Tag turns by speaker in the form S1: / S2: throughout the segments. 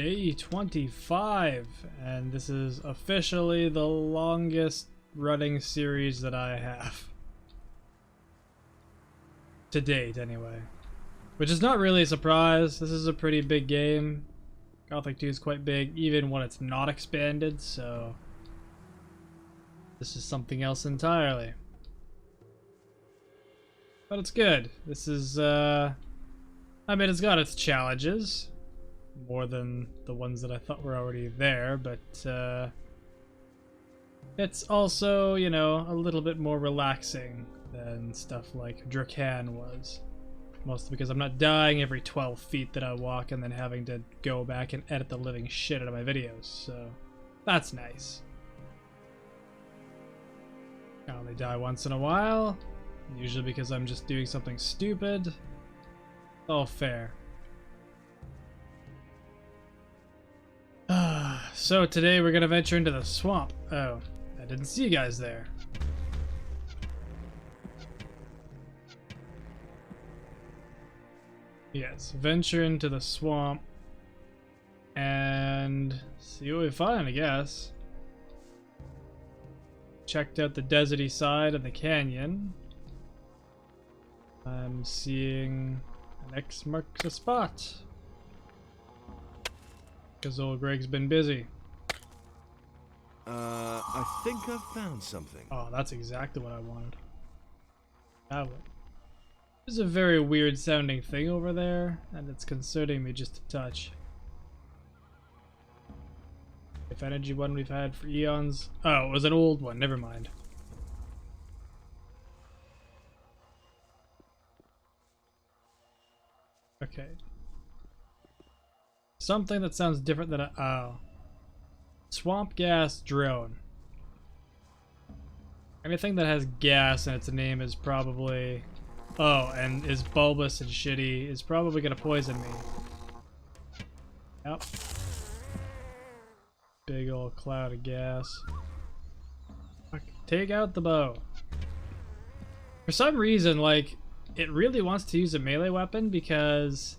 S1: Day 25, and this is officially the longest running series that I have. To date, anyway. Which is not really a surprise. This is a pretty big game. Gothic 2 is quite big, even when it's not expanded, so... this is something else entirely. But it's good. This is, I mean, it's got its challenges. More than the ones that I thought were already there, but it's also, you know, a little bit more relaxing than stuff like Drakan was. Mostly because I'm not dying every 12 feet that I walk and then having to go back and edit the living shit out of my videos, so that's nice. I only die once in a while, usually because I'm just doing something stupid. All fair. So today we're gonna venture into the swamp. Oh, I didn't see you guys there. Yes, venture into the swamp and see what we find, I guess. Checked out the deserty side of the canyon. I'm seeing an X marks a spot. Because old Greg's been busy.
S2: I think I've found something.
S1: Oh, that's exactly what I wanted. That one. There's a very weird sounding thing over there, and it's concerning me just a touch. If energy one we've had for eons. Oh, it was an old one, never mind. Okay. Something that sounds different than a... oh. Swamp gas drone. Anything that has gas in its name is probably... oh, and is bulbous and shitty is probably gonna poison me. Yep. Big old cloud of gas. Take out the bow. For some reason, like, it really wants to use a melee weapon because...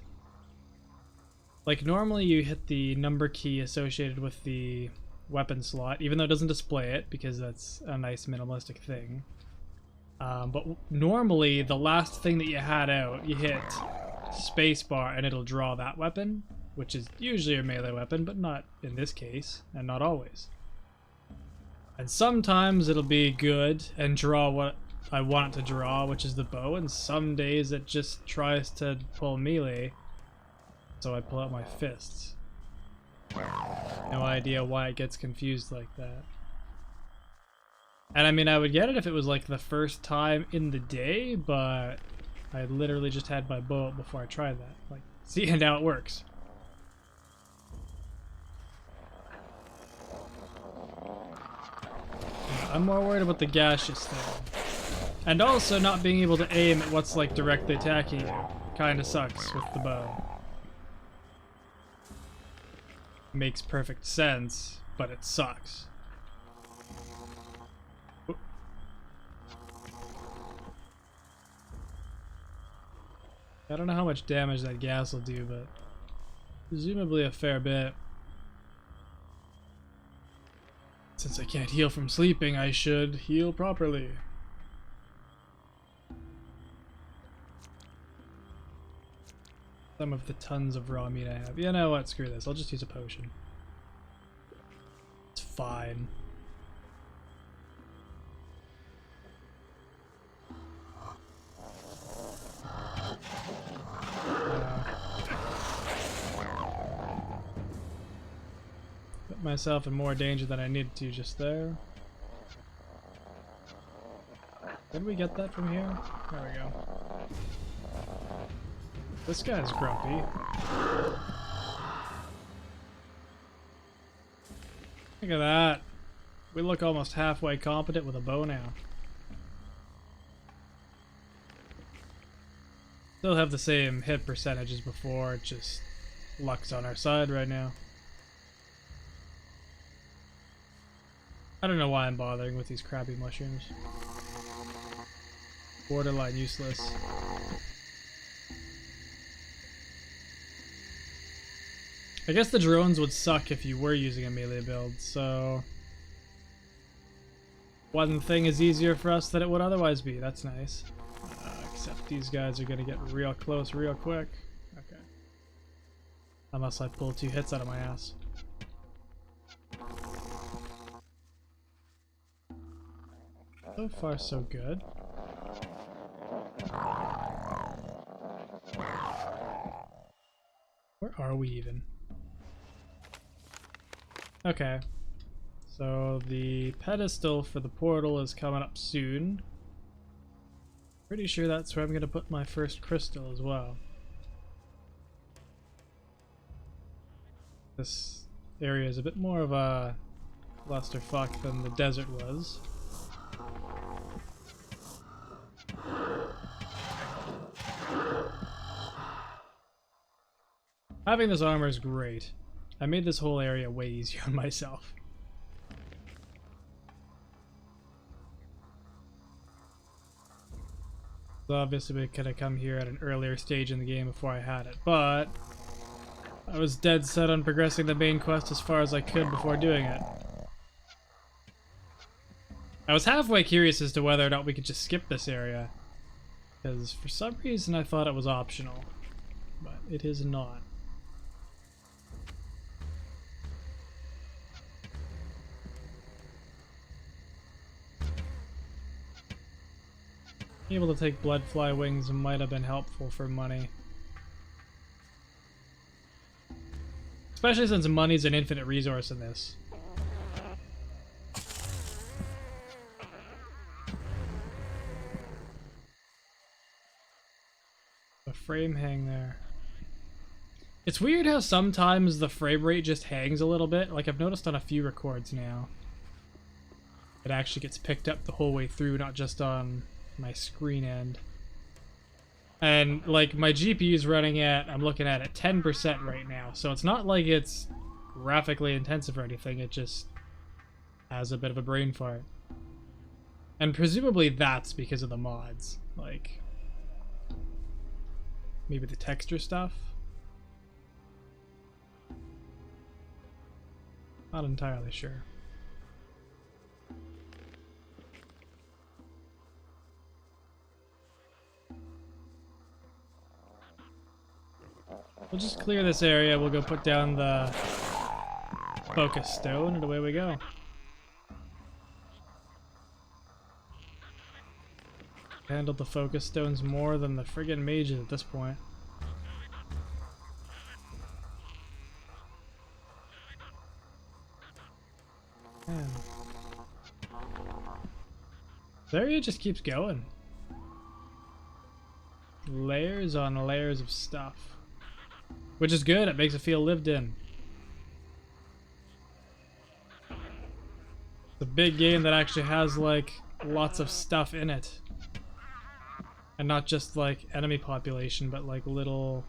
S1: like, normally you hit the number key associated with the weapon slot, even though it doesn't display it, because that's a nice minimalistic thing. But normally, the last thing that you had out, you hit spacebar and it'll draw that weapon, which is usually a melee weapon, but not in this case, and not always. And sometimes it'll be good and draw what I want it to draw, which is the bow, and some days it just tries to pull melee. So I pull out my fists. No idea why it gets confused like that. And I mean, I would get it if it was like the first time in the day, but I literally just had my bow up before I tried that. Like, see, and now it works. I'm more worried about the gaseous thing. And also not being able to aim at what's like directly attacking you. Kinda sucks with the bow. Makes perfect sense, but it sucks. I don't know how much damage that gas will do, but presumably a fair bit. Since I can't heal from sleeping, I should heal properly. Some of the tons of raw meat I have. You know what? Screw this. I'll just use a potion. It's fine. Put myself in more danger than I needed to just there. Did we get that from here? There we go. This guy's grumpy. Look at that. We look almost halfway competent with a bow now. Still have the same hit percentage as before, just luck's on our side right now. I don't know why I'm bothering with these crappy mushrooms. Borderline useless. I guess the drones would suck if you were using a melee build, so... One thing is easier for us than it would otherwise be. That's nice. Except these guys are gonna get real close real quick. Okay. Unless I pull 2 hits out of my ass. So far, so good. Where are we even? Okay. So the pedestal for the portal is coming up soon. Pretty sure that's where I'm gonna put my first crystal as well. This area is a bit more of a clusterfuck than the desert was. Having this armor is great. I made this whole area way easier on myself. So obviously we could have come here at an earlier stage in the game before I had it, but I was dead set on progressing the main quest as far as I could before doing it. I was halfway curious as to whether or not we could just skip this area, because for some reason I thought it was optional, but it is not. Being able to take bloodfly wings might have been helpful for money. Especially since money's an infinite resource in this. The frame hang there. It's weird how sometimes the frame rate just hangs a little bit. Like I've noticed on a few records now. It actually gets picked up the whole way through, not just on my screen end. And like my GPU's running at, I'm looking at 10% right now, so it's not like it's graphically intensive or anything, it just has a bit of a brain fart. And presumably that's because of the mods, like maybe the texture stuff. Not entirely sure. We'll just clear this area, we'll go put down the focus stone, and away we go. Handled the focus stones more than the friggin' mages at this point. Man. This area just keeps going. Layers on layers of stuff. Which is good, it makes it feel lived in. It's a big game that actually has like lots of stuff in it. And not just like enemy population, but like little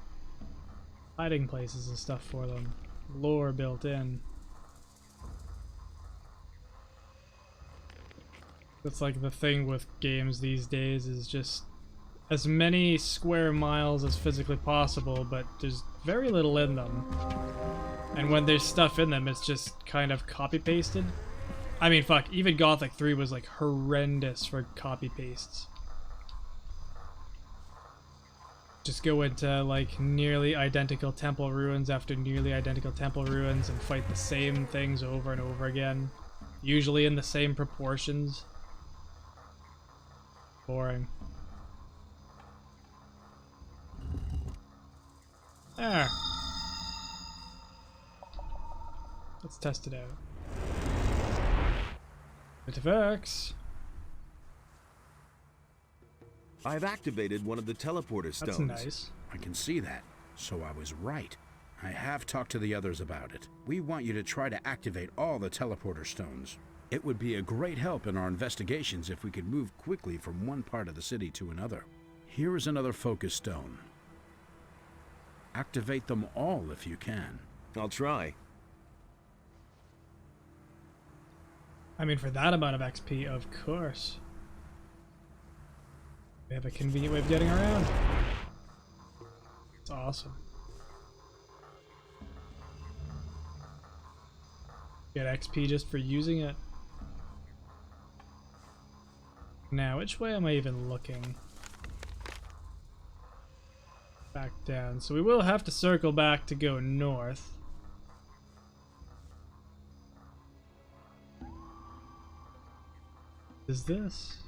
S1: hiding places and stuff for them. Lore built in. That's like the thing with games these days, is just as many square miles as physically possible, but there's very little in them. And when there's stuff in them, it's just kind of copy-pasted. I mean, fuck, even Gothic 3 was like horrendous for copy-pastes. Just go into like nearly identical temple ruins after nearly identical temple ruins and fight the same things over and over again. Usually in the same proportions. Boring. There. Let's test it out. It works.
S2: I've activated one of the teleporter stones.
S1: That's nice.
S3: I can see that, so I was right. I have talked to the others about it. We want you to try to activate all the teleporter stones. It would be a great help in our investigations if we could move quickly from one part of the city to another. Here is another focus stone. Activate them all if you can.
S2: I'll try.
S1: I mean, for that amount of XP, of course. We have a convenient way of getting around. It's awesome. Get XP just for using it. Now, which way am I even looking? Back down. So we will have to circle back to go north. Is this?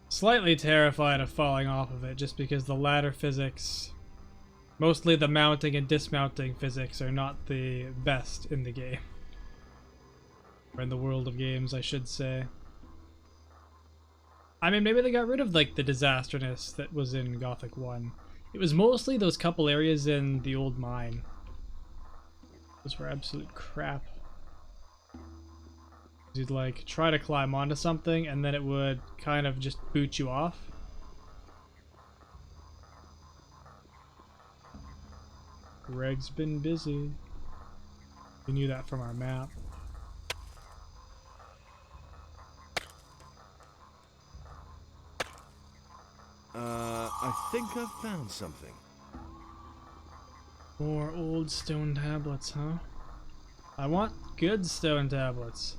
S1: Slightly terrified of falling off of it just because the ladder physics, mostly the mounting and dismounting physics, are not the best in the game. Or in the world of games, I should say. I mean, maybe they got rid of like the disasterness that was in Gothic 1. It was mostly those couple areas in the old mine. Those were absolute crap. You'd like try to climb onto something and then it would kind of just boot you off. Greg's been busy. We knew that from our map.
S2: I think I've found something.
S1: More old stone tablets, huh? I want good stone tablets.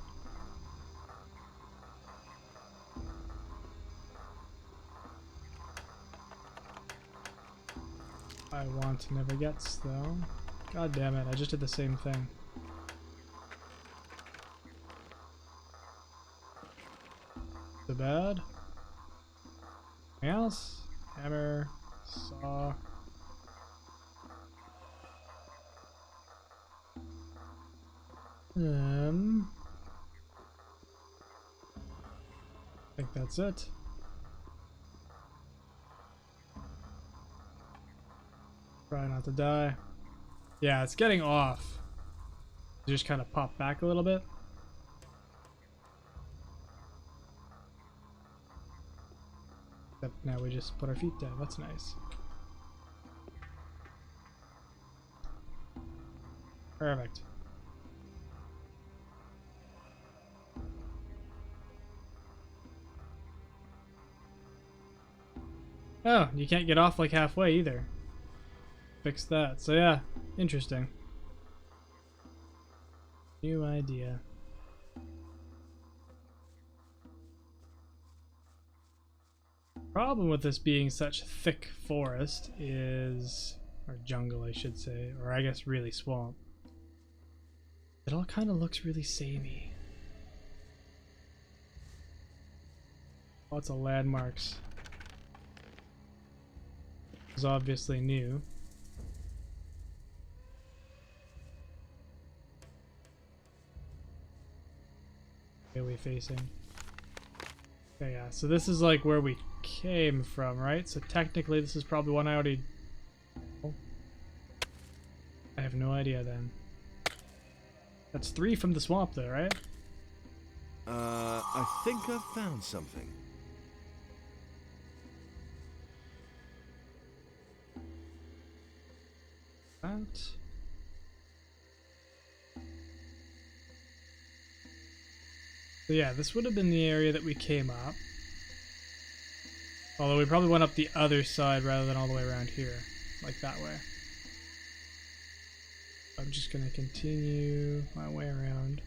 S1: I want never gets, though. God damn it, I just did the same thing. The bad? Anything else? Hammer, saw. I think that's it. Try not to die. Yeah, it's getting off. You just kind of pop back a little bit. Except now we just put our feet down. That's nice. Perfect. Oh, you can't get off like halfway either. Fix that. So yeah, interesting. New idea. Problem with this being such thick forest is, or jungle I should say, or I guess really swamp. It all kind of looks really samey. Lots of landmarks. It's obviously new. Where are we facing? Okay, yeah, so this is like where we came from, right? So technically this is probably one I already... Oh. I have no idea then. That's 3 from the swamp though, right?
S2: I think I've found something.
S1: That. So yeah, this would have been the area that we came up. Although we probably went up the other side rather than all the way around here. Like that way. I'm just gonna continue my way around.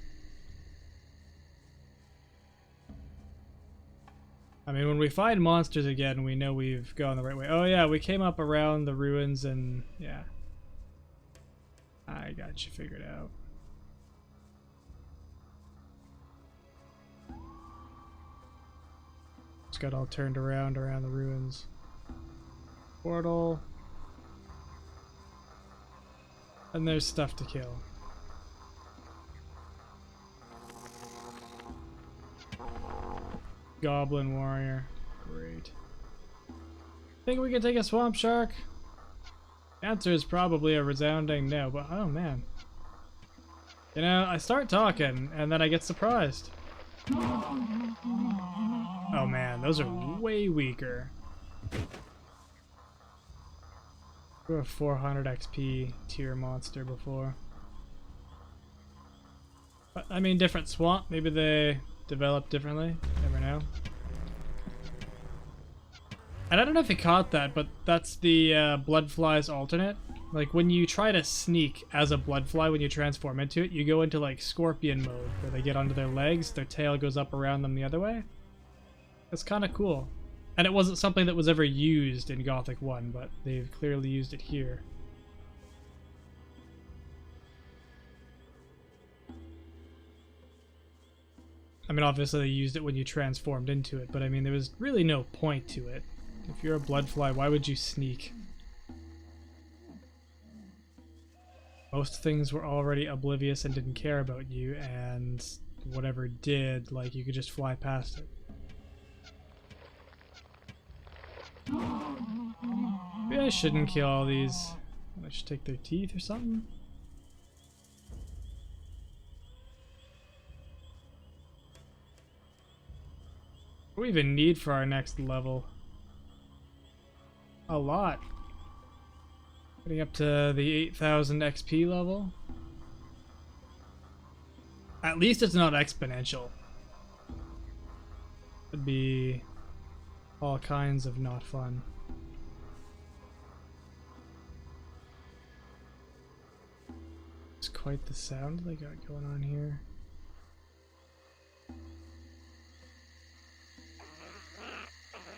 S1: I mean, when we find monsters again, we know we've gone the right way. Oh yeah, we came up around the ruins and yeah. I got you figured out. Just got all turned around the ruins. Portal. And there's stuff to kill. Goblin warrior. Great. Think we can take a swamp shark? The answer is probably a resounding no, but oh man. You know, I start talking and then I get surprised. Oh man, those are way weaker. We were a 400 XP tier monster before. But, I mean, different swamp. Maybe they develop differently. Never know. And I don't know if you caught that, but that's the Bloodfly's alternate. Like when you try to sneak as a bloodfly, when you transform into it, you go into like scorpion mode where they get onto their legs, their tail goes up around them the other way. It's kind of cool. And it wasn't something that was ever used in Gothic 1, but they've clearly used it here. I mean, obviously they used it when you transformed into it, but I mean, there was really no point to it. If you're a bloodfly, why would you sneak? Most things were already oblivious and didn't care about you, and whatever did, like, you could just fly past it. Maybe I shouldn't kill all these. I should take their teeth or something. What do we even need for our next level? A lot. Getting up to the 8,000 XP level. At least it's not exponential. It'd be all kinds of not fun. It's quite the sound they got going on here.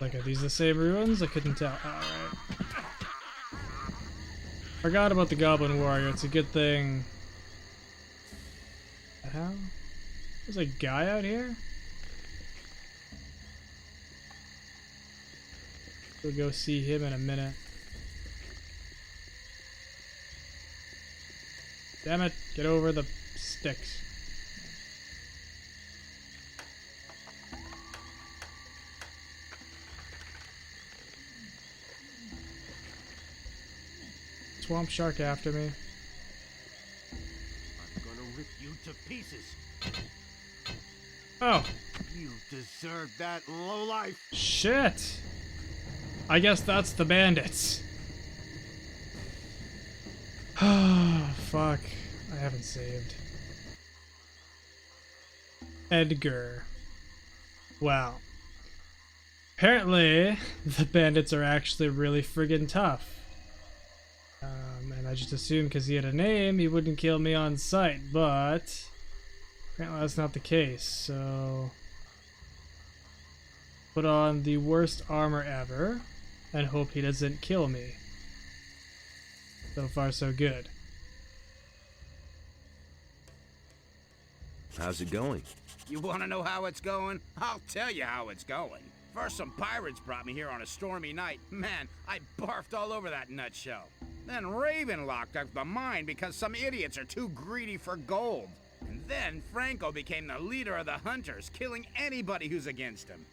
S1: Like, are these the same ruins? I couldn't tell. Alright. Forgot about the Goblin Warrior. It's a good thing. The hell? There's a guy out here? We'll go see him in a minute. Damn it, get over the sticks. Swamp shark after me.
S2: I'm gonna rip you to pieces.
S1: Oh.
S2: You deserve that, lowlife.
S1: Shit. I guess that's the bandits. Oh, fuck. I haven't saved. Edgor. Wow. Apparently, the bandits are actually really friggin' tough. And I just assumed because he had a name, he wouldn't kill me on sight, but apparently that's not the case, so put on the worst armor ever and hope he doesn't kill me. So far, so good.
S2: How's it going?
S3: You want to know how it's going? I'll tell you how it's going. First, some pirates brought me here on a stormy night. Man, I barfed all over that nutshell. Then Raven locked up the mine because some idiots are too greedy for gold. And then Franco became the leader of the hunters, killing anybody who's against him.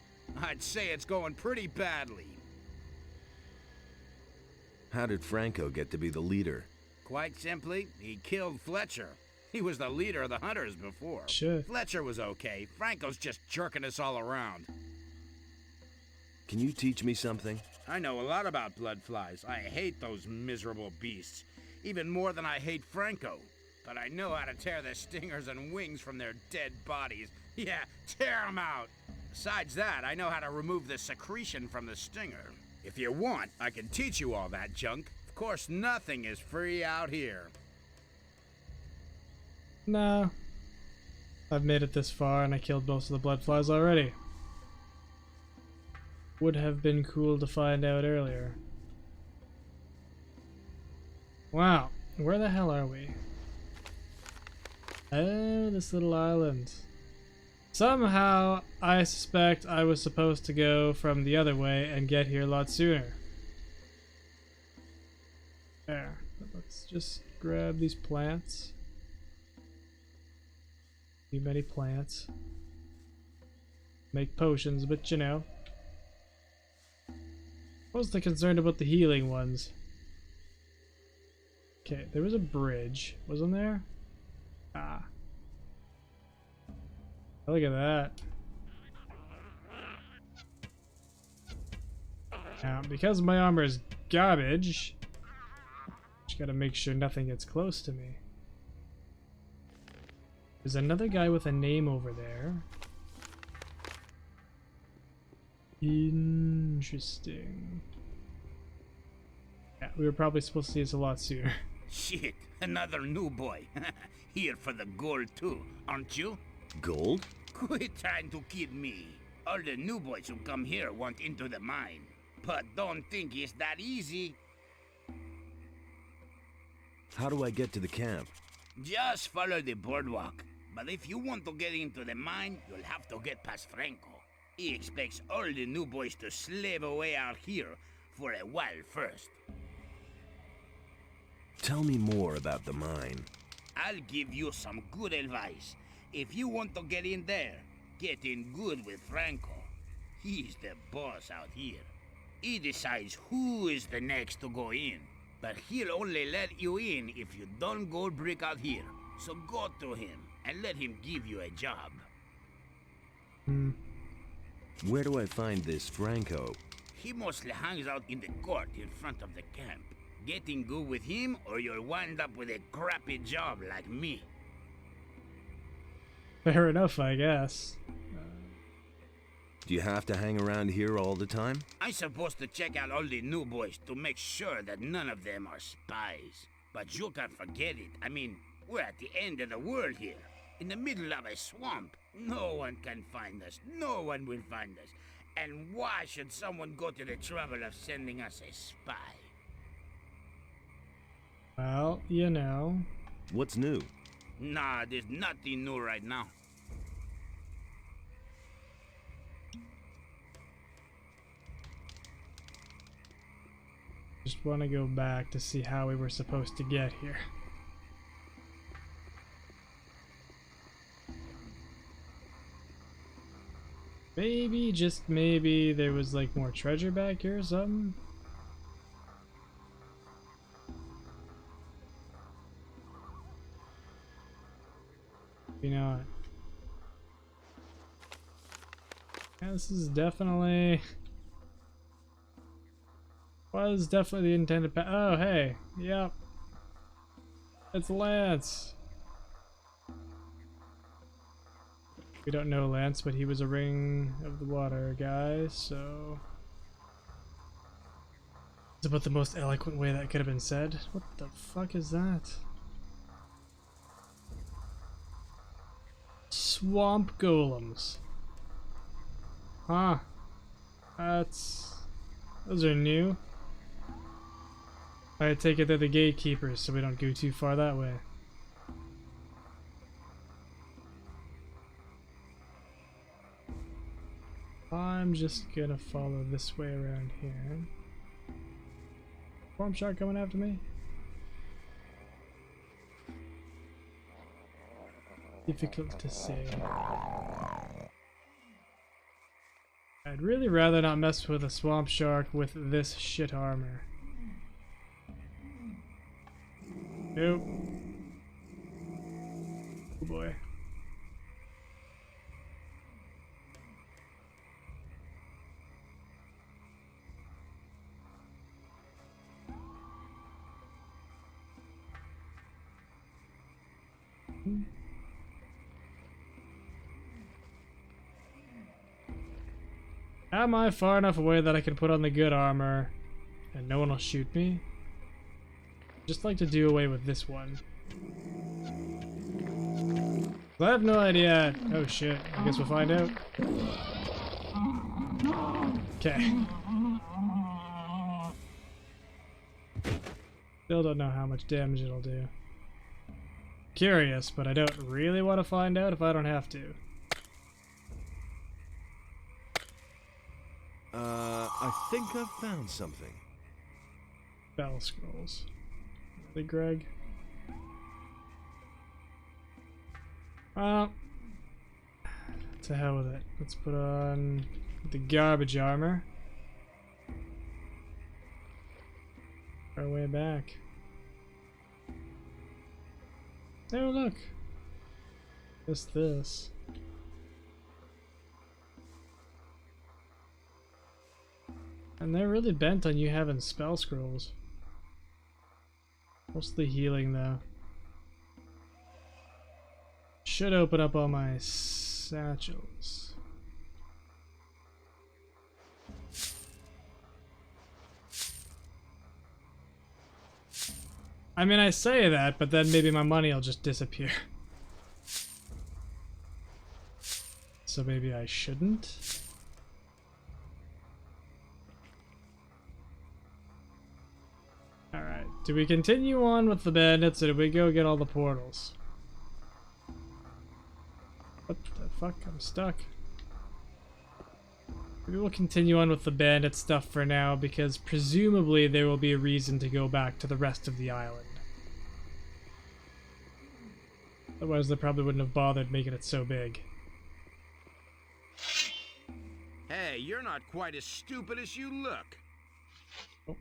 S3: I'd say it's going pretty badly.
S2: How did Franco get to be the leader?
S3: Quite simply, he killed Fletcher. He was the leader of the hunters before.
S1: Sure.
S3: Fletcher was okay. Franco's just jerking us all around.
S2: Can you teach me something?
S3: I know a lot about bloodflies. I hate those miserable beasts, even more than I hate Franco. But I know how to tear the stingers and wings from their dead bodies. Yeah, tear them out. Besides that, I know how to remove the secretion from the stinger. If you want, I can teach you all that junk. Of course, nothing is free out here.
S1: No. I've made it this far and I killed most of the bloodflies already. Would have been cool to find out earlier. Wow, where the hell are we? Oh, this little island. Somehow, I suspect I was supposed to go from the other way and get here a lot sooner. There, let's just grab these plants. Too many plants. Make potions, but you know. I wasn't concerned about the healing ones. Okay, there was a bridge, wasn't there? Ah. Look at that. Now, because my armor is garbage, just gotta make sure nothing gets close to me. There's another guy with a name over there. Interesting. Yeah, we were probably supposed to see this a lot sooner.
S4: Shit, another new boy. Here for the gold too, aren't you?
S2: Gold?
S4: Quit trying to kid me. All the new boys who come here want into the mine. But don't think it's that easy.
S2: How do I get to the camp?
S4: Just follow the boardwalk. But if you want to get into the mine, you'll have to get past Franco. He expects all the new boys to slave away out here for a while first.
S2: Tell me more about the mine.
S4: I'll give you some good advice. If you want to get in there, get in good with Franco. He's the boss out here. He decides who is the next to go in. But he'll only let you in if you don't go brick out here. So go to him and let him give you a job.
S2: Where do I find this Franco?
S4: He mostly hangs out in the court in front of the camp. Get in good with him or you'll wind up with a crappy job like me.
S1: Fair enough, I guess.
S2: Do you have to hang around here all the time?
S4: I'm supposed to check out all the new boys to make sure that none of them are spies. But you can't forget it. I mean, we're at the end of the world here. In the middle of a swamp. No one can find us. No one will find us. And why should someone go to the trouble of sending us a spy?
S1: Well, you know.
S2: What's new?
S4: Nah, there's nothing new right now.
S1: Just want to go back to see how we were supposed to get here. Maybe, just maybe, there was like more treasure back here or something? You know what? Yeah, this is definitely... Was definitely the intended oh, hey. Yep. It's Lance. We don't know Lance, but he was a Ring of the Water guy, so... It's about the most eloquent way that could have been said. What the fuck is that? Swamp golems. Huh. Those are new. I take it they're the gatekeepers, so we don't go too far that way. I'm just gonna follow this way around here. Swamp shark coming after me? Difficult to say. I'd really rather not mess with a swamp shark with this shit armor. Nope. Oh boy. Am I far enough away that I can put on the good armor and no one will shoot me? Just like to do away with this one. I have no idea. Oh shit, I guess we'll find out. Okay. Still don't know how much damage it'll do. Curious, but I don't really want to find out if I don't have to.
S2: I think I've found something.
S1: Battle scrolls. Really, Greg? To hell with it. Let's put on the garbage armor. Our way back. Oh look! Just this. And they're really bent on you having spell scrolls. Mostly healing though. Should open up all my satchels. I mean, I say that, but then maybe my money will just disappear. So maybe I shouldn't? Alright, do we continue on with the bandits or do we go get all the portals? What the fuck? I'm stuck. Maybe we'll continue on with the bandit stuff for now because presumably there will be a reason to go back to the rest of the island. Otherwise they probably wouldn't have bothered making it so big.
S3: Hey, you're not quite as stupid as you look.
S1: Oh.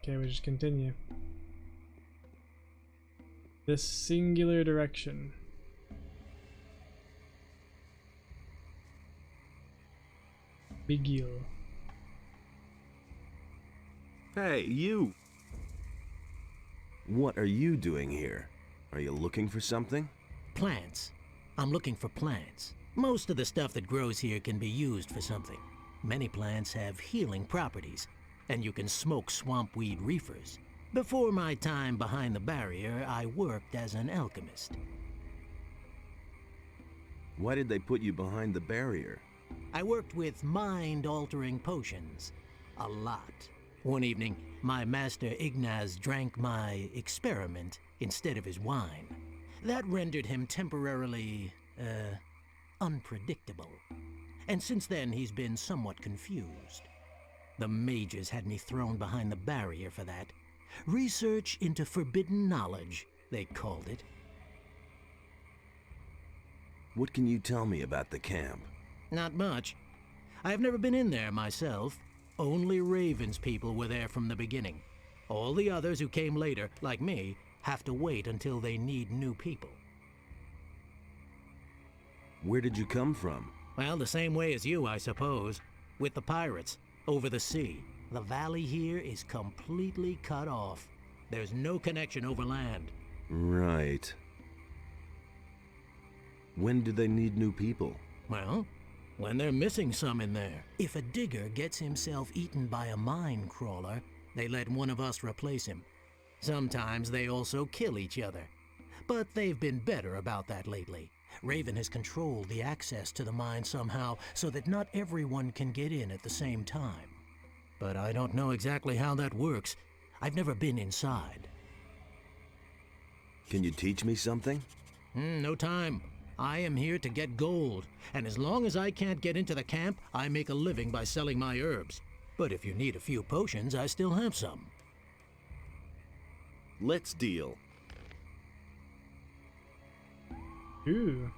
S1: Okay, we just continue. This singular direction. Bigil.
S2: Hey, you! What are you doing here? Are you looking for something?
S5: Plants. I'm looking for plants. Most of the stuff that grows here can be used for something. Many plants have healing properties, and you can smoke swampweed reefers. Before my time behind the barrier, I worked as an alchemist.
S2: Why did they put you behind the barrier?
S5: I worked with mind-altering potions. A lot. One evening, my master Ignaz drank my experiment instead of his wine. That rendered him temporarily, unpredictable. And since then, he's been somewhat confused. The mages had me thrown behind the barrier for that. Research into forbidden knowledge, they called it.
S2: What can you tell me about the camp?
S5: Not much. I've never been in there myself. Only Raven's people were there from the beginning. All the others who came later, like me, have to wait until they need new people.
S2: Where did you come from?
S5: Well, the same way as you, I suppose. With the pirates, over the sea. The valley here is completely cut off. There's no connection over land.
S2: Right. When do they need new people?
S5: Well, when they're missing some in there. If a digger gets himself eaten by a mine crawler, they let one of us replace him. Sometimes they also kill each other. But they've been better about that lately. Raven has controlled the access to the mine somehow so that not everyone can get in at the same time. But I don't know exactly how that works. I've never been inside.
S2: Can you teach me something?
S5: No time. I am here to get gold, and as long as I can't get into the camp, I make a living by selling my herbs. But if you need a few potions, I still have some.
S2: Let's deal.
S1: Ooh.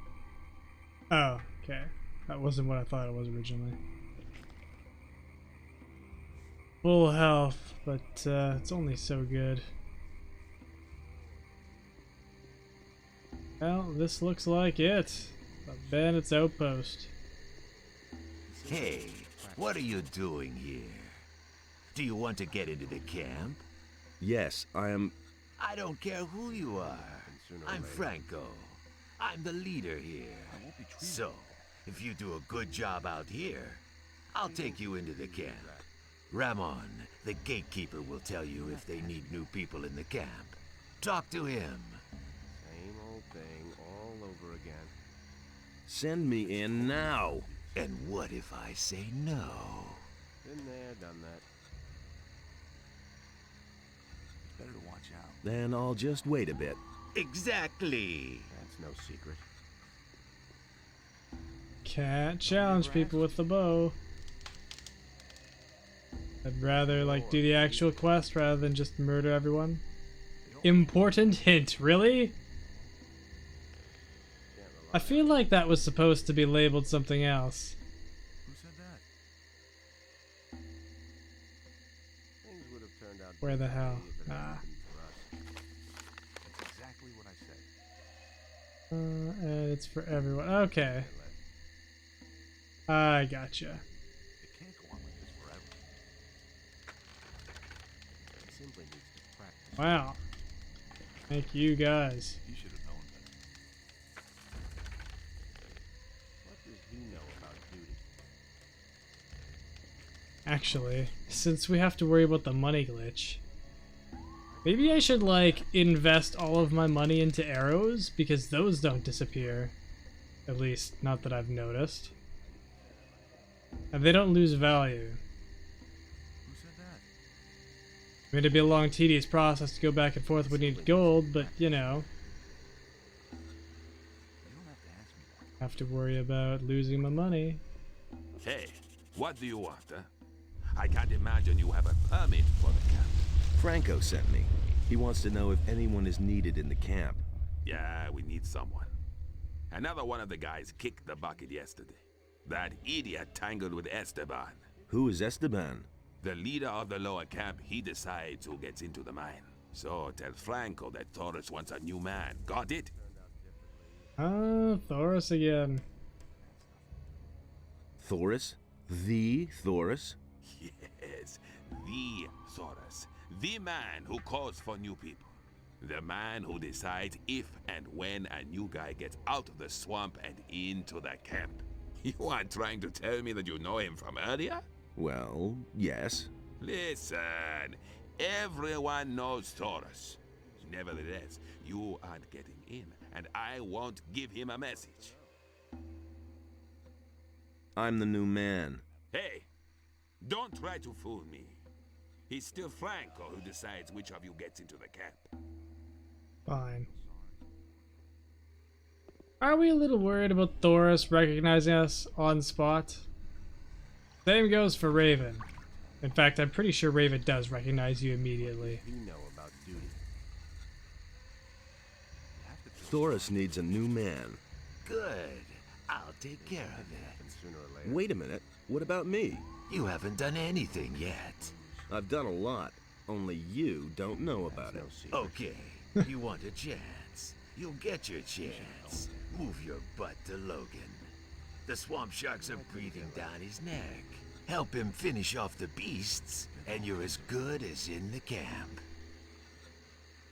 S1: Oh, okay. That wasn't what I thought it was originally. Full health, but it's only so good. Well, this looks like it. The bandit's outpost.
S6: Hey, what are you doing here? Do you want to get into the camp?
S2: Yes, I am...
S6: I don't care who you are. I'm Franco. I'm the leader here. So, if you do a good job out here, I'll take you into the camp. Ramon, the gatekeeper, will tell you if they need new people in the camp. Talk to him.
S7: Same old thing all over again.
S2: Send me in now.
S6: And what if I say no?
S7: Been there, done that. It's better to watch out.
S2: Then I'll just wait a bit.
S6: Exactly.
S7: That's no secret.
S1: Can't challenge people with the bow. I'd rather like do the actual quest rather than just murder everyone. Important hint, really? I feel like that was supposed to be labeled something else.
S7: Who said that? Things would have turned out
S1: Where the hell?
S7: differently if it
S1: Ah.
S7: hadn't been for us. That's exactly what I said.
S1: And it's for everyone. Okay. I gotcha.
S7: It can't go on like this forever. It simply needs to practice.
S1: Wow. Thank you guys.
S7: You should have known better. What does he know about duty?
S1: actually, since we have to worry about the money glitch. Maybe I should, like, invest all of my money into arrows, because those don't disappear. At least, not that I've noticed. And they don't lose value.
S7: Who said that?
S1: I mean, it'd be a long, tedious process to go back and forth when you need gold, but, you know.
S7: You don't have to ask me that.
S1: Have to worry about losing my money.
S8: Hey, what do you want, huh? I can't imagine you have a permit for the camp.
S2: Franco sent me. He wants to know if anyone is needed in the camp.
S8: Yeah, we need someone. Another one of the guys kicked the bucket yesterday. That idiot tangled with Esteban.
S2: Who is Esteban?
S8: The leader of the lower camp, he decides who gets into the mine. So tell Franco that Taurus wants a new man. Got it?
S1: Ah, Thoris again.
S2: Thoris? The Thoris?
S8: Yes, the Taurus. The man who calls for new people. The man who decides if and when a new guy gets out of the swamp and into the camp. You aren't trying to tell me that you know him from earlier?
S2: Well, yes.
S8: Listen, everyone knows Taurus. Nevertheless, you aren't getting in, and I won't give him a message.
S2: I'm the new man.
S8: Hey, don't try to fool me. It's still Franco who decides which of you gets into the camp.
S1: Fine. Are we a little worried about Thoris recognizing us on spot? Same goes for Raven. In fact, I'm pretty sure Raven does recognize you immediately.
S6: You know about duty.
S2: Thoris needs a new man.
S6: Good. I'll take care of it. Sooner or later.
S2: Wait a minute. What about me?
S6: You haven't done anything yet.
S2: I've done a lot. Only you don't know about it.
S6: Okay. You want a chance. You'll get your chance. Move your butt to Logan. The swamp sharks are breathing down his neck. Help him finish off the beasts, and you're as good as in the camp.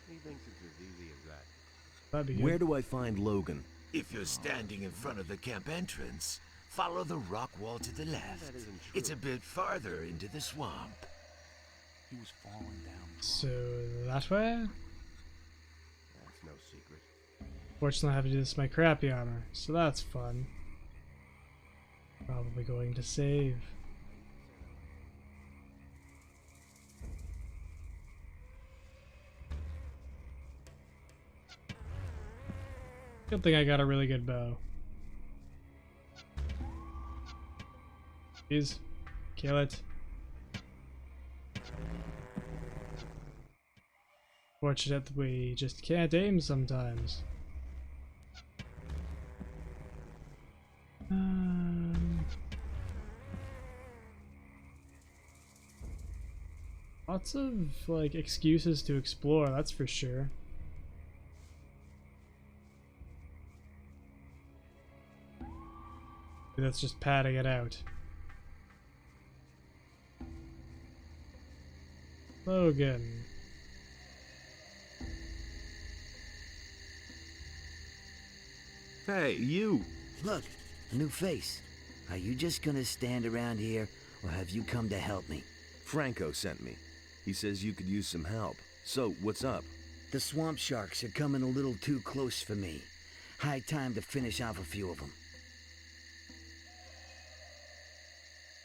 S7: He thinks it's as easy as that.
S1: That'd be good.
S2: Where do I find Logan?
S6: If you're standing in front of the camp entrance, follow the rock wall to the left. It's a bit farther into the swamp.
S7: He was falling down.
S1: So that way?
S7: That's no secret.
S1: Fortunately, I have to do this with my crappy armor, so that's fun. Probably going to save. Good thing I got a really good bow. Please, kill it. Fortunate that we just can't aim sometimes. Lots of, like, excuses to explore, that's for sure. That's just padding it out. Logan.
S2: Hey, you!
S9: Look, a new face. Are you just gonna stand around here, or have you come to help me?
S2: Franco sent me. He says you could use some help. So, what's up?
S9: The swamp sharks are coming a little too close for me. High time to finish off a few of them.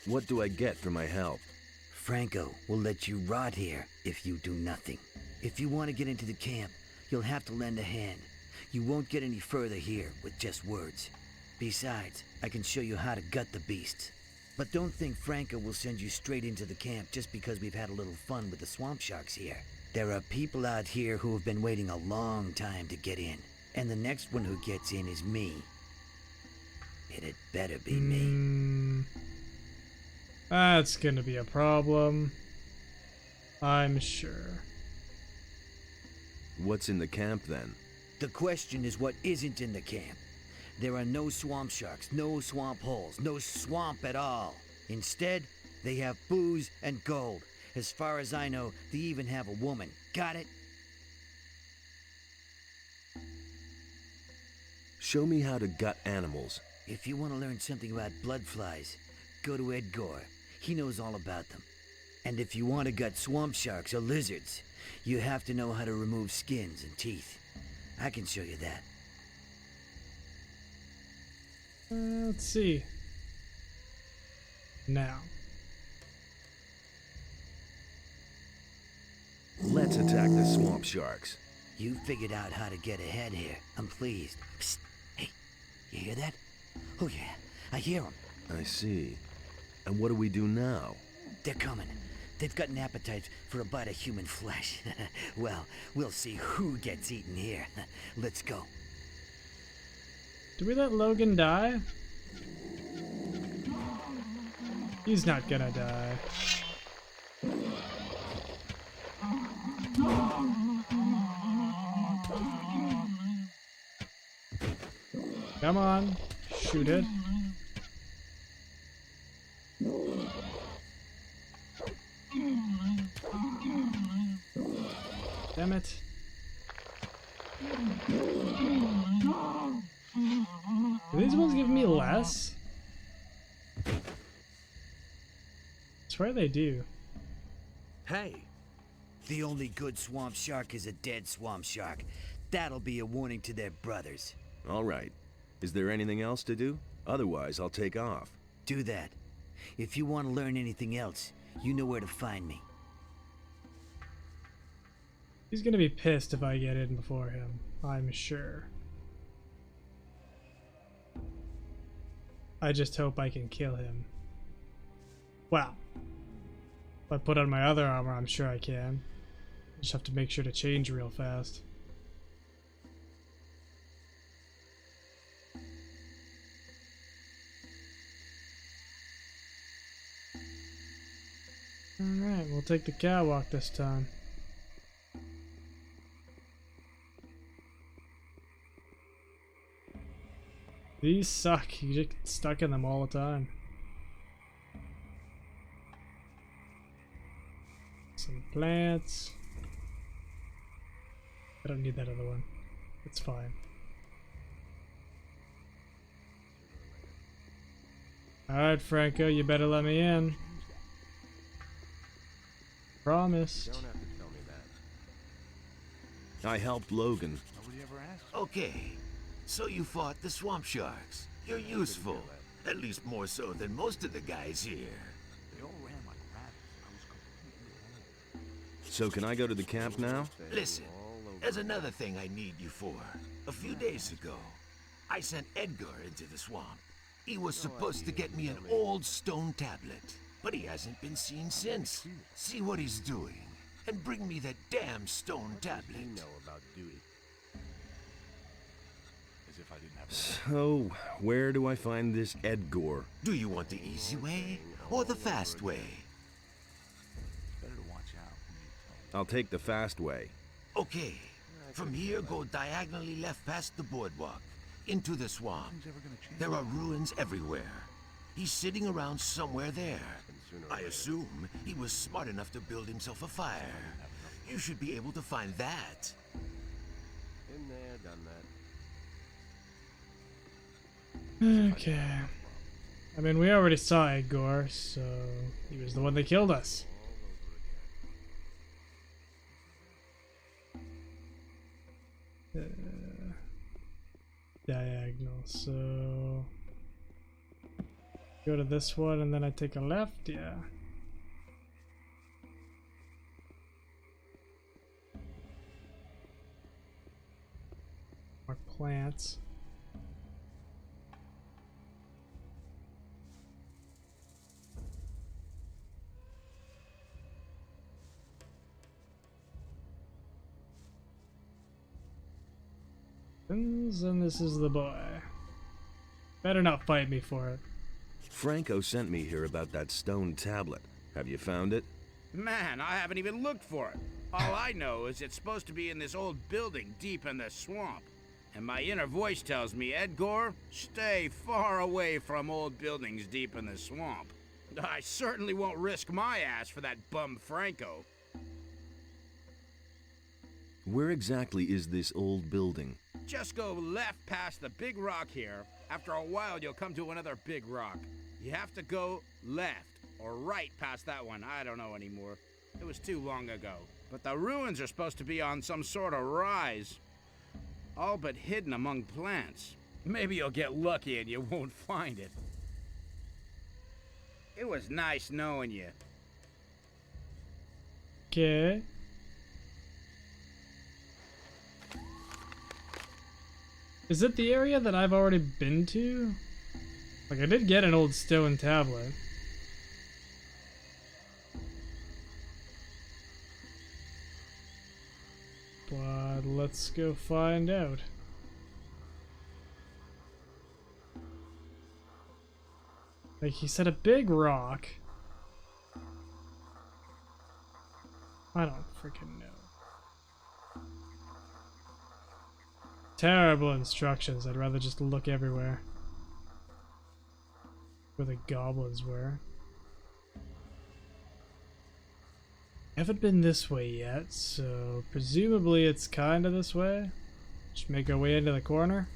S2: What do I get for my help?
S9: Franco will let you rot here if you do nothing. If you want to get into the camp, you'll have to lend a hand. You won't get any further here with just words. Besides, I can show you how to gut the beasts. But don't think Franco will send you straight into the camp just because we've had a little fun with the swamp sharks here. There are people out here who have been waiting a long time to get in. And the next one who gets in is me. It'd better be me.
S1: That's gonna be a problem. I'm sure.
S2: What's in the camp then?
S9: The question is what isn't in the camp. There are no swamp sharks, no swamp holes, no swamp at all. Instead, they have booze and gold. As far as I know, they even have a woman. Got it?
S2: Show me how to gut animals.
S9: If you want to learn something about blood flies, go to Edgor. He knows all about them. And if you want to gut swamp sharks or lizards, you have to know how to remove skins and teeth. I can show you that.
S1: Let's see. Now.
S2: Let's attack the swamp sharks.
S9: You figured out how to get ahead here. I'm pleased. Psst. Hey, you hear that? Oh yeah, I hear them.
S2: I see. And what do we do now?
S9: They're coming. They've got an appetite for a bite of human flesh. Well, we'll see who gets eaten here. Let's go.
S1: Do we let Logan die? He's not gonna die. Come on, shoot it. Damn it. Do these ones give me less? I swear they do.
S6: Hey,
S9: The only good swamp shark is a dead swamp shark. That'll be a warning to their brothers.
S2: All right. Is there anything else to do? Otherwise, I'll take off.
S9: Do that. If you want to learn anything else, you know where to find me.
S1: He's gonna be pissed if I get in before him, I'm sure. I just hope I can kill him. Wow. If I put on my other armor, I'm sure I can. Just have to make sure to change real fast. Alright, we'll take the catwalk this time. These suck. You just get stuck in them all the time. Some plants. I don't need that other one. It's fine. Alright, Franco, you better let me in. Promised.
S7: Don't have to tell me that.
S2: I helped Logan.
S7: Nobody ever asked.
S6: okay. So you fought the swamp sharks. You're useful. At least more so than most of the guys here.
S7: They all ran like rabbits. I was completely
S2: So can I go to the camp now?
S6: Listen, there's another thing I need you for. A few days ago, I sent Edgar into the swamp. He was supposed to get me an old stone tablet, but he hasn't been seen since. See what he's doing, and bring me that damn stone tablet.
S7: You know about duty. As if I didn't have.
S2: So, where do I find this Edgor?
S6: Do you want the easy way or the fast way?
S7: Better to watch out when you tell.
S2: I'll take the fast way.
S6: Okay, from here go diagonally left past the boardwalk, into the swamp.
S7: Nothing's ever gonna change.
S6: There are ruins everywhere. He's sitting around somewhere there. I assume he was smart enough to build himself a fire. You should be able to find that.
S7: Been there, done that.
S1: Okay. I mean, we already saw Edgar, so he was the one that killed us. Diagonal, so go to this one and then I take a left, yeah. More plants. And this is the boy. Better not fight me for it.
S2: Franco sent me here about that stone tablet. Have you found it?
S4: Man, I haven't even looked for it. All I know is it's supposed to be in this old building deep in the swamp. And my inner voice tells me, Edgar, stay far away from old buildings deep in the swamp. I certainly won't risk my ass for that bum Franco.
S2: Where exactly is this old building?
S4: Just go left past the big rock here. After a while, you'll come to another big rock. You have to go left.
S3: or right past that one. I don't know anymore. It was too long ago. But the ruins are supposed to be on some sort of rise, all but hidden among plants. Maybe you'll get lucky and you won't find it. It was nice knowing you.
S1: Okay. Is it the area that I've already been to? Like, I did get an old stone tablet. But let's go find out. Like, he said a big rock. I don't freaking know. Terrible instructions. I'd rather just look everywhere. Where the goblins were. I haven't been this way yet, so presumably it's kind of this way. Just make our way into the corner.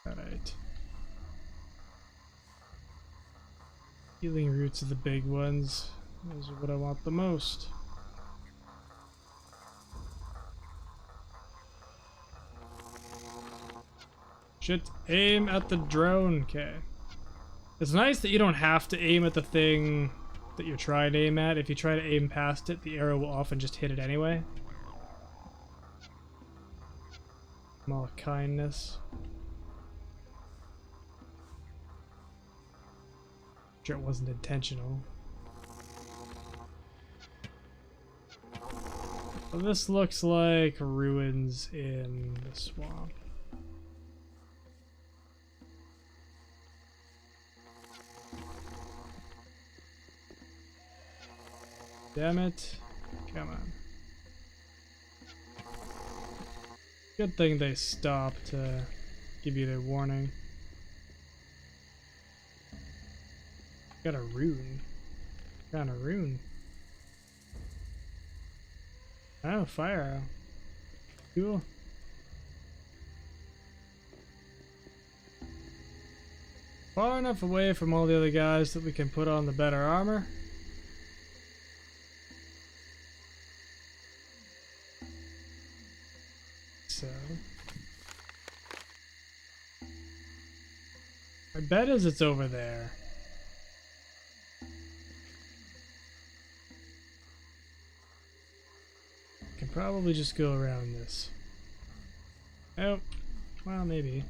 S1: Alright. Healing roots are the big ones. Those are what I want the most. Shit, aim at the drone. Okay. It's nice that you don't have to aim at the thing that you're trying to aim at. If you try to aim past it, the arrow will often just hit it anyway. Small kindness. Sure, it wasn't intentional. So this looks like ruins in the swamp. Damn it. Come on. Good thing they stopped to give you their warning. Got a rune. Got a rune. Oh, fire arrow. Cool. Far enough away from all the other guys that we can put on the better armor. So my bet is it's over there. Can probably just go around this. Oh, well, maybe.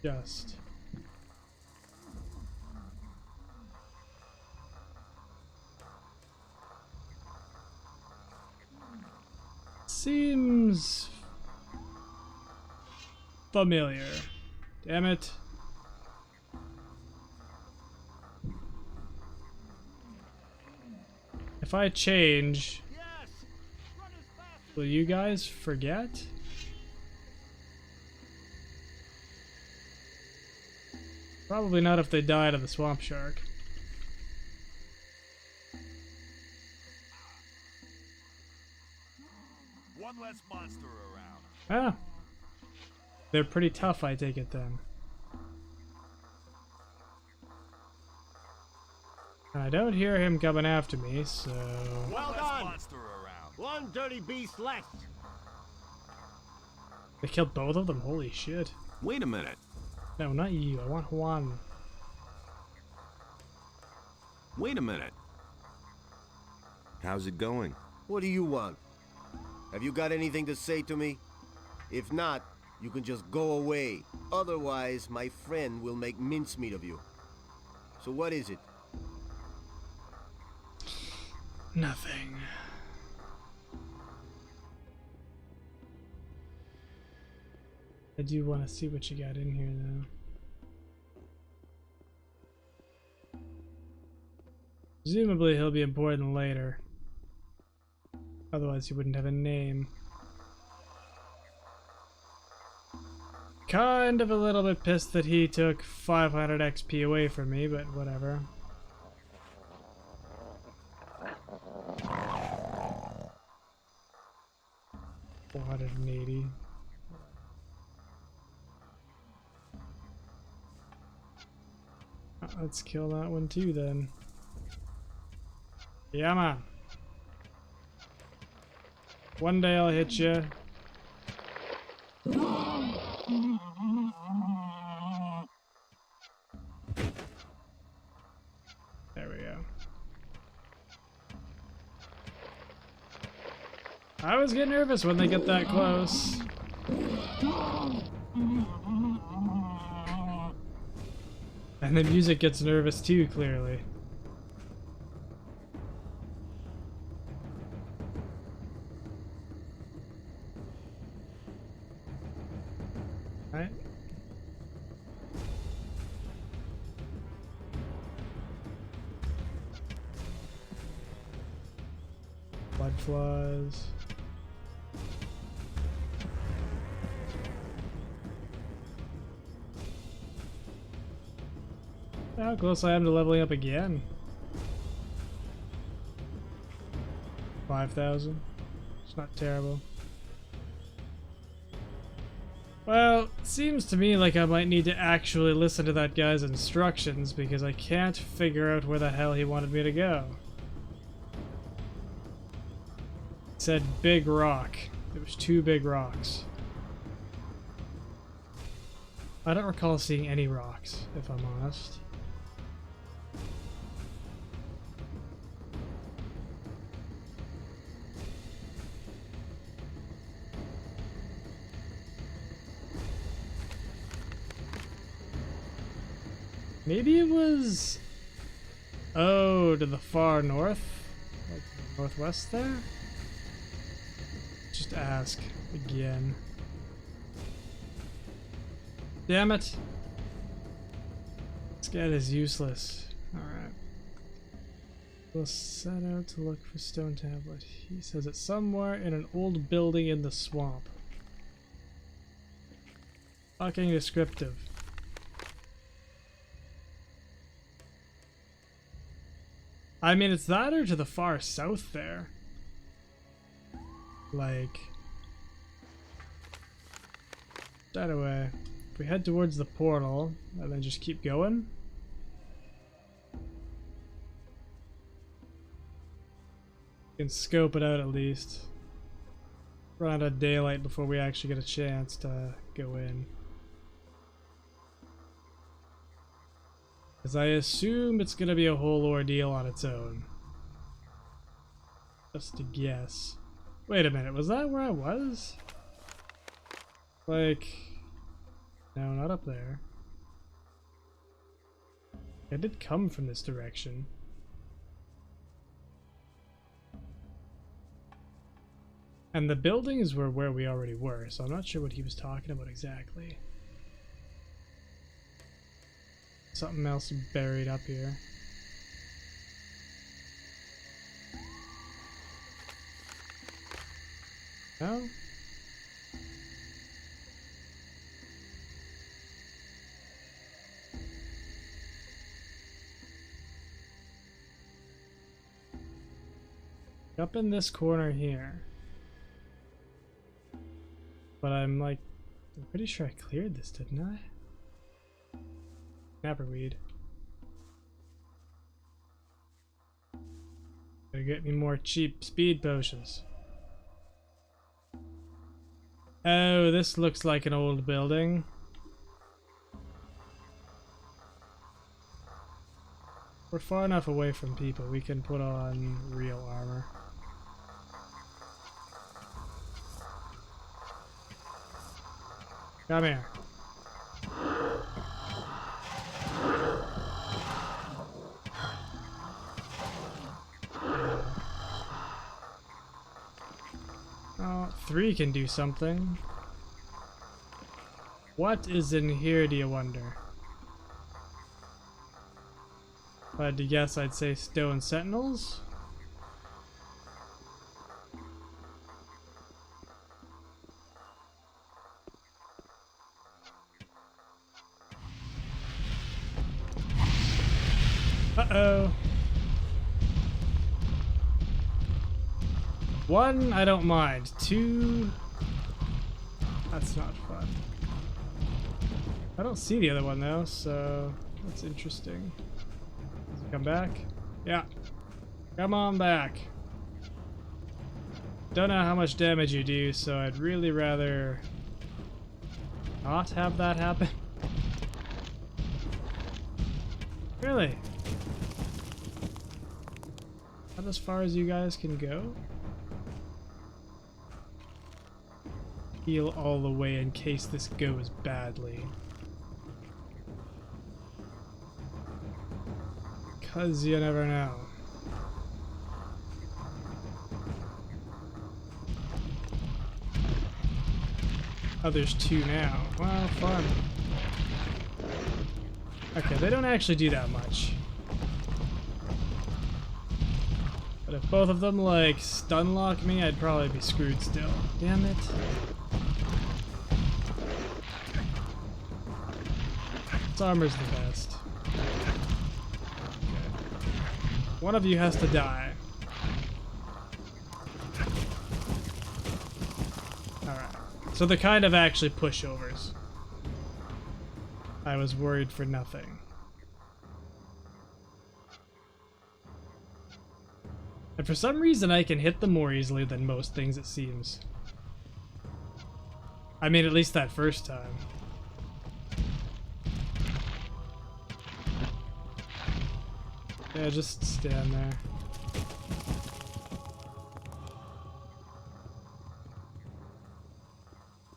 S1: Just. Seems familiar. Damn it. If I change, will you guys forget? Probably not if they die to the swamp shark.
S8: One less monster around.
S1: Ah. They're pretty tough, I take it then. I don't hear him coming after me, so...
S6: Well done! One dirty beast less.
S1: They killed both of them? Holy shit.
S2: Wait a minute.
S1: No, not you. I want Juan.
S2: Wait a minute. How's it going?
S10: What do you want? Have you got anything to say to me? If not, you can just go away. Otherwise, my friend will make mincemeat of you. So what is it?
S1: Nothing. I do want to see what you got in here, though. Presumably he'll be important later. Otherwise he wouldn't have a name. Kind of a little bit pissed that he took 500 XP away from me, but whatever. 480. Let's kill that one too then. Yeah, man. One day I'll hit you. There we go. I always get nervous when they get that close. And the music gets nervous too, clearly. Right? Blood flies. How close I am to leveling up again. 5,000. It's not terrible. Well, it seems to me like I might need to actually listen to that guy's instructions because I can't figure out where the hell he wanted me to go. It said big rock. It was 2 big rocks. I don't recall seeing any rocks, if I'm honest. Maybe it was... Oh, to the far north? Like northwest there? Just ask again. Damn it! This guy is useless. Alright. We'll set out to look for stone tablet. He says it's somewhere in an old building in the swamp. Fucking descriptive. I mean, it's that or to the far south there. Like... that away. If we head towards the portal, and then just keep going. We can scope it out at least. Run out of daylight before we actually get a chance to go in. Because I assume it's going to be a whole ordeal on its own. Just to guess. Wait a minute, was that where I was? Like... no, not up there. I did come from this direction. And the buildings were where we already were, so I'm not sure what he was talking about exactly. Something else buried up here. No? Up in this corner here. But I'm pretty sure I cleared this, didn't I? Snapperweed. Gotta get me more cheap speed potions. Oh, this looks like an old building. We're far enough away from people, we can put on real armor. Come here. Oh, 3 can do something. What is in here, do you wonder? If I had to guess, I'd say stone sentinels. Uh-oh. 1, I don't mind. 2, that's not fun. I don't see the other one though, so that's interesting. Does it come back? Yeah. Come on back. Don't know how much damage you do, so I'd really rather not have that happen. Really? Not as far as you guys can go? Heal all the way in case this goes badly. 'Cause you never know. Oh, there's 2 now. Well, fun. Okay, they don't actually do that much. But if both of them, like, stun lock me, I'd probably be screwed still. Damn it. This armor's the best. Okay. One of you has to die. Alright. So they're kind of actually pushovers. I was worried for nothing. And for some reason I can hit them more easily than most things, it seems. I mean, at least that first time. Yeah, just stand there.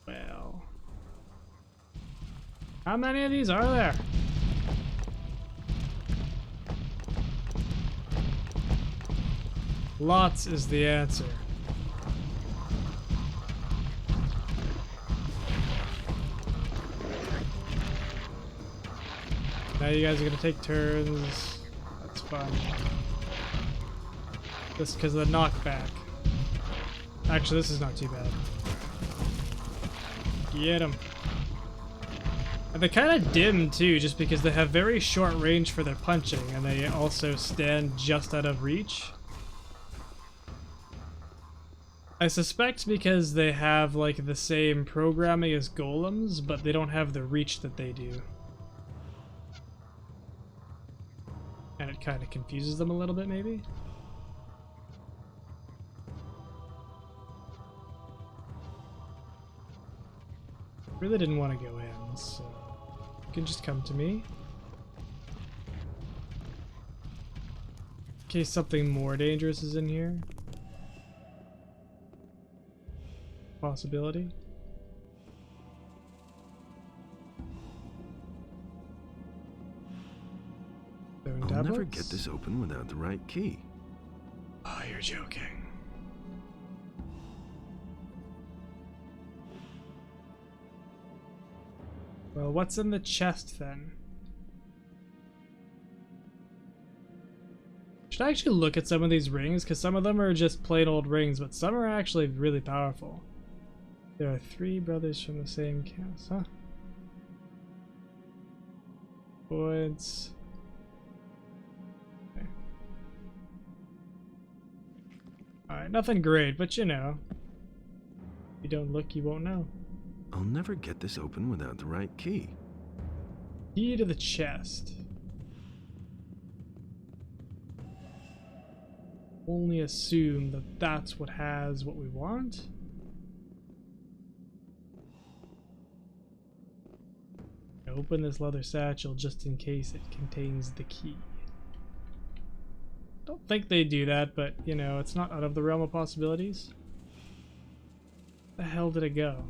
S1: Well. How many of these are there? Lots is the answer. Now you guys are gonna take turns. That's fun. Just because of the knockback. Actually, this is not too bad. Get him. And they kind of dim too, just because they have very short range for their punching, and they also stand just out of reach. I suspect because they have like the same programming as golems, but they don't have the reach that they do. And it kind of confuses them a little bit, maybe? Really didn't want to go in, so you can just come to me. In case something more dangerous is in here. Possibility.
S2: I'll never get this open without the right key.
S1: Oh, you're joking. Well, what's in the chest then? Should I actually look at some of these rings? Because some of them are just plain old rings, but some are actually really powerful. There are 3 brothers from the same cast, huh? Points. Okay. Alright, nothing great, but you know. If you don't look, you won't know.
S2: I'll never get this open without the right key.
S1: Key to the chest. Only assume that that's what has what we want. Open this leather satchel just in case it contains the key. Don't think they do that, but you know, it's not out of the realm of possibilities. Where the hell did it go?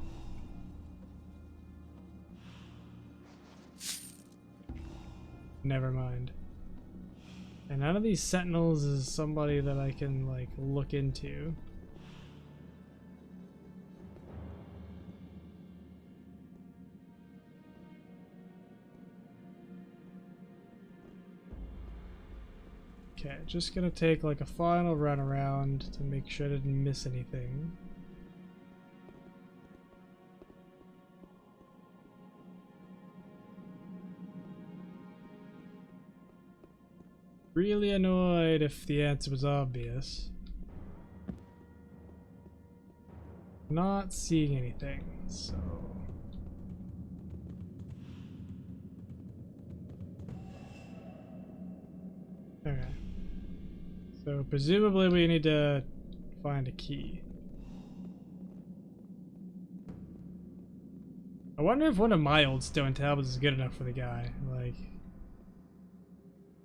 S1: Never mind. And none of these sentinels is somebody that I can like look into. Okay, just gonna take like a final run around to make sure I didn't miss anything. Really annoyed if the answer was obvious. Not seeing anything, so... Okay. So presumably we need to find a key. I wonder if one of my old stone tablets is good enough for the guy. Like,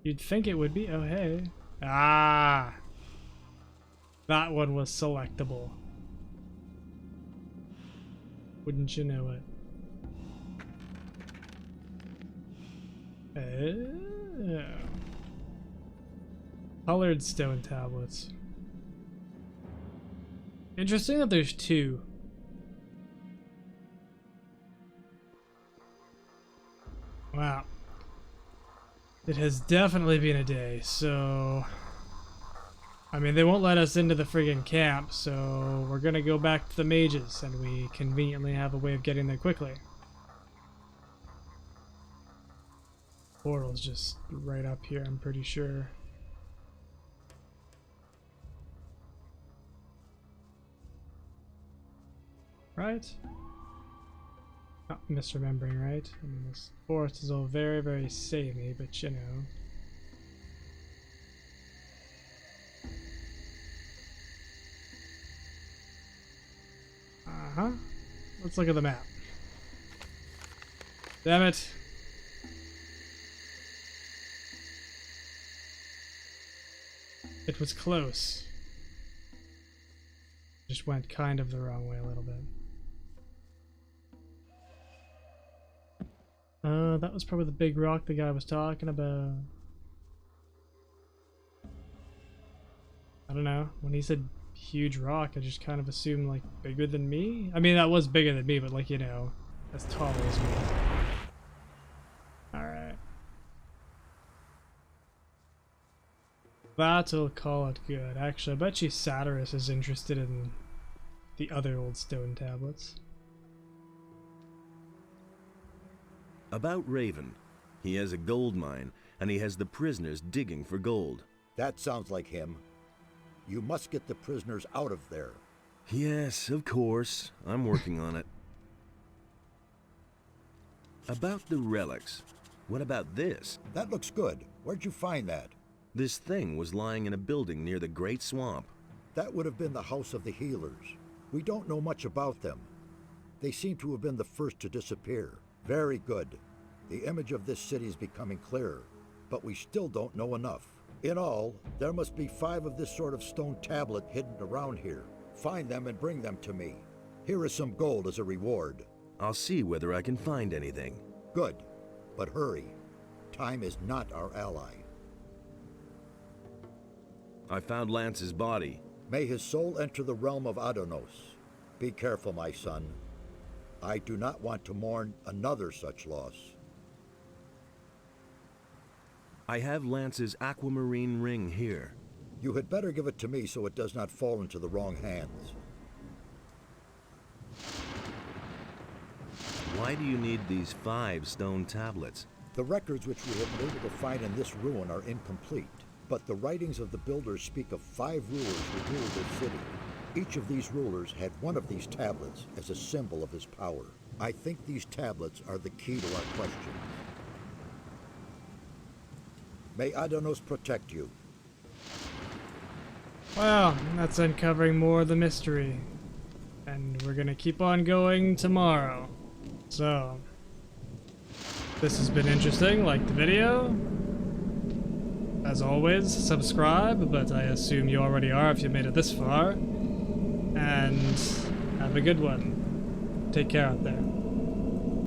S1: you'd think it would be. Oh, hey. Ah! That one was selectable. Wouldn't you know it? Oh. Colored stone tablets. Interesting that there's two. Wow. It has definitely been a day, so... I mean, they won't let us into the friggin' camp, so we're gonna go back to the mages, and we conveniently have a way of getting there quickly. Portal's just right up here, I'm pretty sure. Right? Not misremembering, right? I mean, this forest is all very, very samey, but you know. Uh-huh. Let's look at the map. Damn it. It was close. Just went kind of the wrong way a little bit. That was probably the big rock the guy was talking about. I don't know. When he said huge rock, I just kind of assumed, like, bigger than me? I mean, that was bigger than me, but, like, you know, as tall as me. Alright. That'll call it good. Actually, I bet you Satyrus is interested in the other old stone tablets.
S2: About Raven. He has a gold mine, and he has the prisoners digging for gold.
S11: That sounds like him. You must get the prisoners out of there.
S2: Yes, of course. I'm working on it. About the relics. What about this?
S11: That looks good. Where'd you find that?
S2: This thing was lying in a building near the Great Swamp.
S11: That would have been the House of the Healers. We don't know much about them. They seem to have been the first to disappear. Very good. The image of this city is becoming clearer, but we still don't know enough. In all, there must be 5 of this sort of stone tablet hidden around here. Find them and bring them to me. Here is some gold as a reward.
S2: I'll see whether I can find anything.
S11: Good, but hurry. Time is not our ally.
S2: I found Lance's body.
S11: May his soul enter the realm of Adonos. Be careful, my son. I do not want to mourn another such loss.
S2: I have Lance's aquamarine ring here.
S11: You had better give it to me so it does not fall into the wrong hands.
S2: Why do you need these 5 stone tablets?
S11: The records which we have been able to find in this ruin are incomplete, but the writings of the builders speak of 5 rulers who ruled this city. Each of these rulers had one of these tablets as a symbol of his power. I think these tablets are the key to our questions. May Adonos protect you.
S1: Well, that's uncovering more of the mystery. And we're gonna keep on going tomorrow. So, this has been interesting. Like the video. As always, subscribe, but I assume you already are if you made it this far. And have a good one. Take care out there.